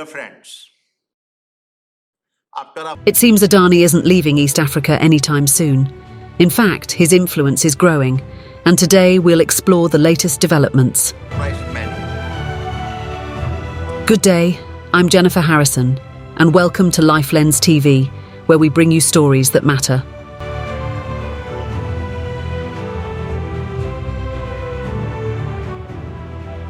Dear friends, It seems Adani isn't leaving East Africa anytime soon. In fact, his influence is growing, and today we'll explore the latest developments. Good day, I'm Jennifer Harrison, and welcome to LifeLens TV, where we bring you stories that matter.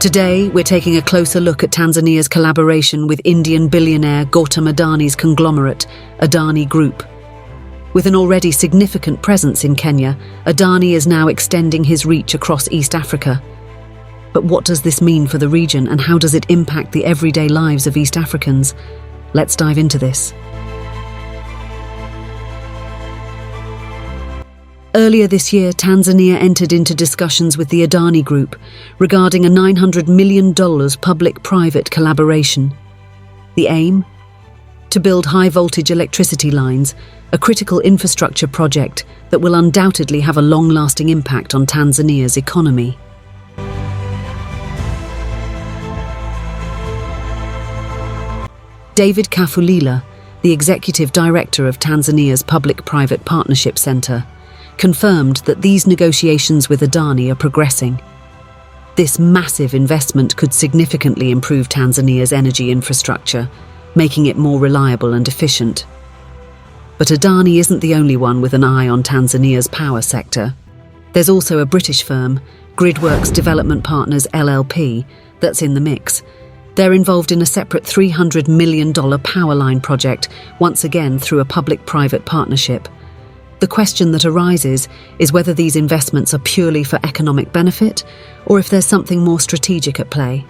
Today, we're taking a closer look at Tanzania's collaboration with Indian billionaire Gautam Adani's conglomerate, Adani Group. With an already significant presence in Kenya, Adani is now extending his reach across East Africa. But what does this mean for the region, and how does it impact the everyday lives of East Africans? Let's dive into this. Earlier this year, Tanzania entered into discussions with the Adani Group regarding a $900 million public-private collaboration. The aim? To build high-voltage electricity lines, a critical infrastructure project that will undoubtedly have a long-lasting impact on Tanzania's economy. David Kafulila, the executive director of Tanzania's Public-Private Partnership Center, confirmed that these negotiations with Adani are progressing. This massive investment could significantly improve Tanzania's energy infrastructure, making it more reliable and efficient. But Adani isn't the only one with an eye on Tanzania's power sector. There's also a British firm, Gridworks Development Partners LLP, that's in the mix. They're involved in a separate $300 million power line project, once again through a public-private partnership. The question that arises is whether these investments are purely for economic benefit, or if there's something more strategic at play.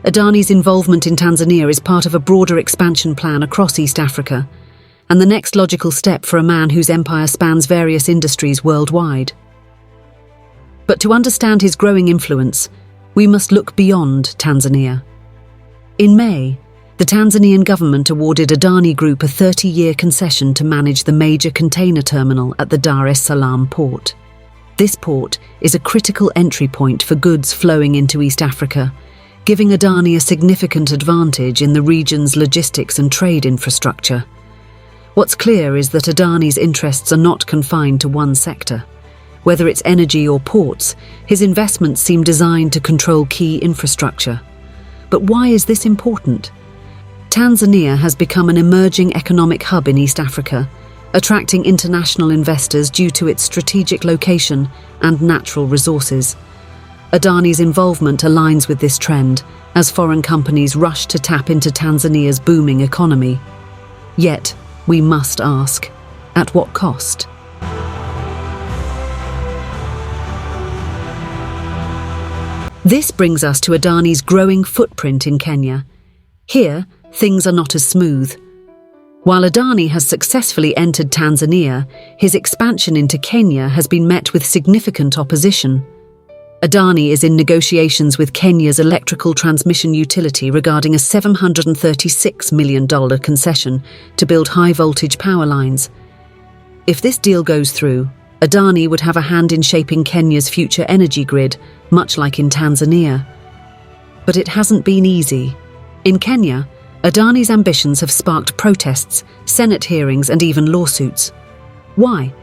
Adani's involvement in Tanzania is part of a broader expansion plan across East Africa, and the next logical step for a man whose empire spans various industries worldwide. But to understand his growing influence, we must look beyond Tanzania. In May, the Tanzanian government awarded Adani Group a 30-year concession to manage the major container terminal at the Dar es Salaam port. This port is a critical entry point for goods flowing into East Africa, giving Adani a significant advantage in the region's logistics and trade infrastructure. What's clear is that Adani's interests are not confined to one sector. Whether it's energy or ports, his investments seem designed to control key infrastructure. But why is this important? Tanzania has become an emerging economic hub in East Africa, attracting international investors due to its strategic location and natural resources. Adani's involvement aligns with this trend, as foreign companies rush to tap into Tanzania's booming economy. Yet, we must ask, at what cost? This brings us to Adani's growing footprint in Kenya. Here, things are not as smooth. While Adani has successfully entered Tanzania, his expansion into Kenya has been met with significant opposition. Adani is in negotiations with Kenya's electrical transmission utility regarding a $736 million concession to build high-voltage power lines. If this deal goes through, Adani would have a hand in shaping Kenya's future energy grid, much like in Tanzania. But it hasn't been easy. In Kenya, Adani's ambitions have sparked protests, Senate hearings, and even lawsuits. Why?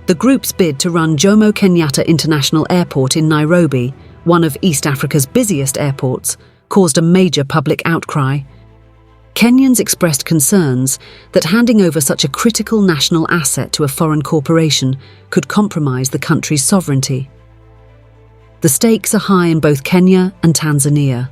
The group's bid to run Jomo Kenyatta International Airport in Nairobi, one of East Africa's busiest airports, caused a major public outcry. Kenyans expressed concerns that handing over such a critical national asset to a foreign corporation could compromise the country's sovereignty. The stakes are high in both Kenya and Tanzania.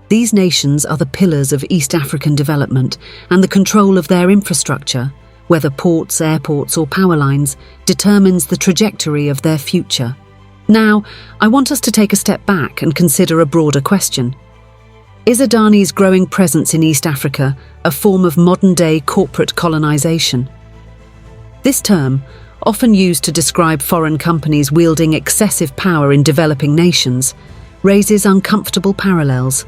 These nations are the pillars of East African development, and the control of their infrastructure, whether ports, airports or power lines, determines the trajectory of their future. Now, I want us to take a step back and consider a broader question. Is Adani's growing presence in East Africa a form of modern-day corporate colonization? This term, often used to describe foreign companies wielding excessive power in developing nations, raises uncomfortable parallels.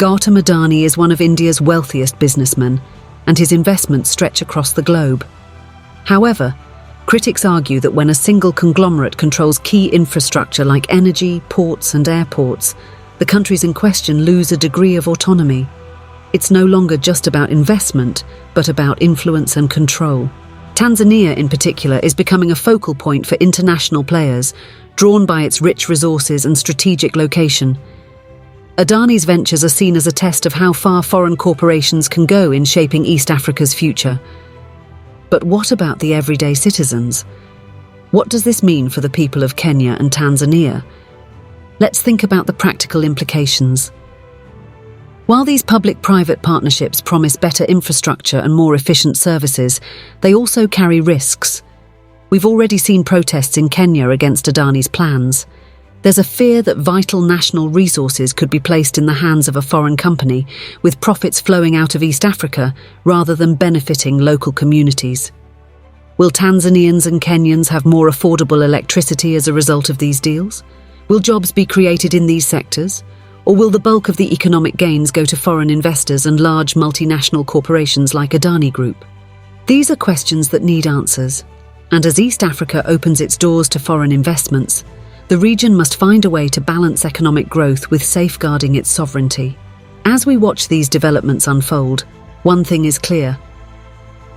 Gautam Adani is one of India's wealthiest businessmen, and his investments stretch across the globe. However, critics argue that when a single conglomerate controls key infrastructure like energy, ports and airports, the countries in question lose a degree of autonomy. It's no longer just about investment, but about influence and control. Tanzania, in particular, is becoming a focal point for international players, drawn by its rich resources and strategic location. Adani's ventures are seen as a test of how far foreign corporations can go in shaping East Africa's future. But what about the everyday citizens? What does this mean for the people of Kenya and Tanzania? Let's think about the practical implications. While these public-private partnerships promise better infrastructure and more efficient services, they also carry risks. We've already seen protests in Kenya against Adani's plans. There's a fear that vital national resources could be placed in the hands of a foreign company, with profits flowing out of East Africa rather than benefiting local communities. Will Tanzanians and Kenyans have more affordable electricity as a result of these deals? Will jobs be created in these sectors? Or will the bulk of the economic gains go to foreign investors and large multinational corporations like Adani Group? These are questions that need answers. And as East Africa opens its doors to foreign investments, the region must find a way to balance economic growth with safeguarding its sovereignty. As we watch these developments unfold, one thing is clear.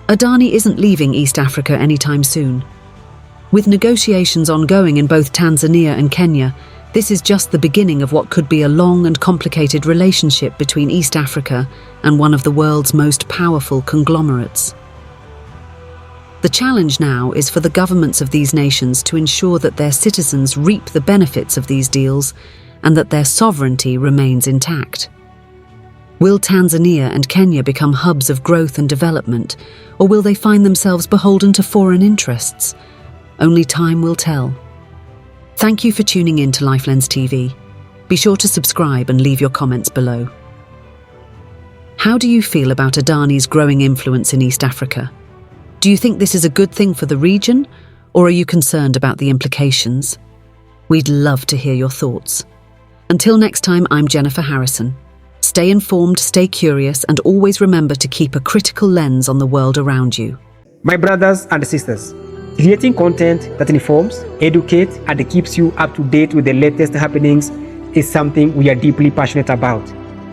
Adani isn't leaving East Africa anytime soon. With negotiations ongoing in both Tanzania and Kenya, this is just the beginning of what could be a long and complicated relationship between East Africa and one of the world's most powerful conglomerates. The challenge now is for the governments of these nations to ensure that their citizens reap the benefits of these deals and that their sovereignty remains intact. Will Tanzania and Kenya become hubs of growth and development, or will they find themselves beholden to foreign interests? Only time will tell. Thank you for tuning in to LifeLens TV. Be sure to subscribe and leave your comments below. How do you feel about Adani's growing influence in East Africa? Do you think this is a good thing for the region, or are you concerned about the implications? We'd love to hear your thoughts. Until next time, I'm Jennifer Harrison. Stay informed, stay curious, and always remember to keep a critical lens on the world around you. My brothers and sisters, creating content that informs, educates, and keeps you up to date with the latest happenings is something we are deeply passionate about.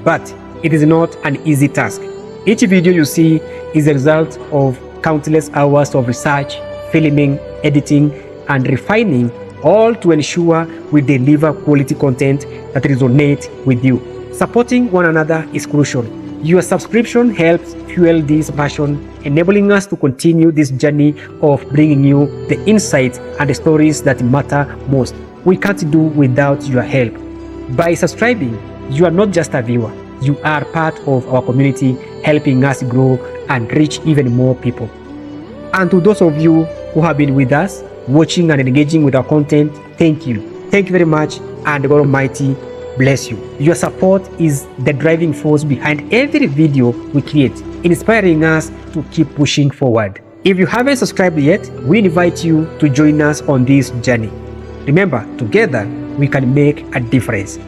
But it is not an easy task. Each video you see is a result of countless hours of research, filming, editing, and refining, all to ensure we deliver quality content that resonates with you. Supporting one another is crucial. Your subscription helps fuel this passion, enabling us to continue this journey of bringing you the insights and the stories that matter most. We can't do without your help. By subscribing, you are not just a viewer, you are part of our community, helping us grow and reach even more people. And to those of you who have been with us, watching and engaging with our content, thank you. Thank you very much, and God Almighty bless you. Your support is the driving force behind every video we create, inspiring us to keep pushing forward. If you haven't subscribed yet, we invite you to join us on this journey. Remember, together we can make a difference.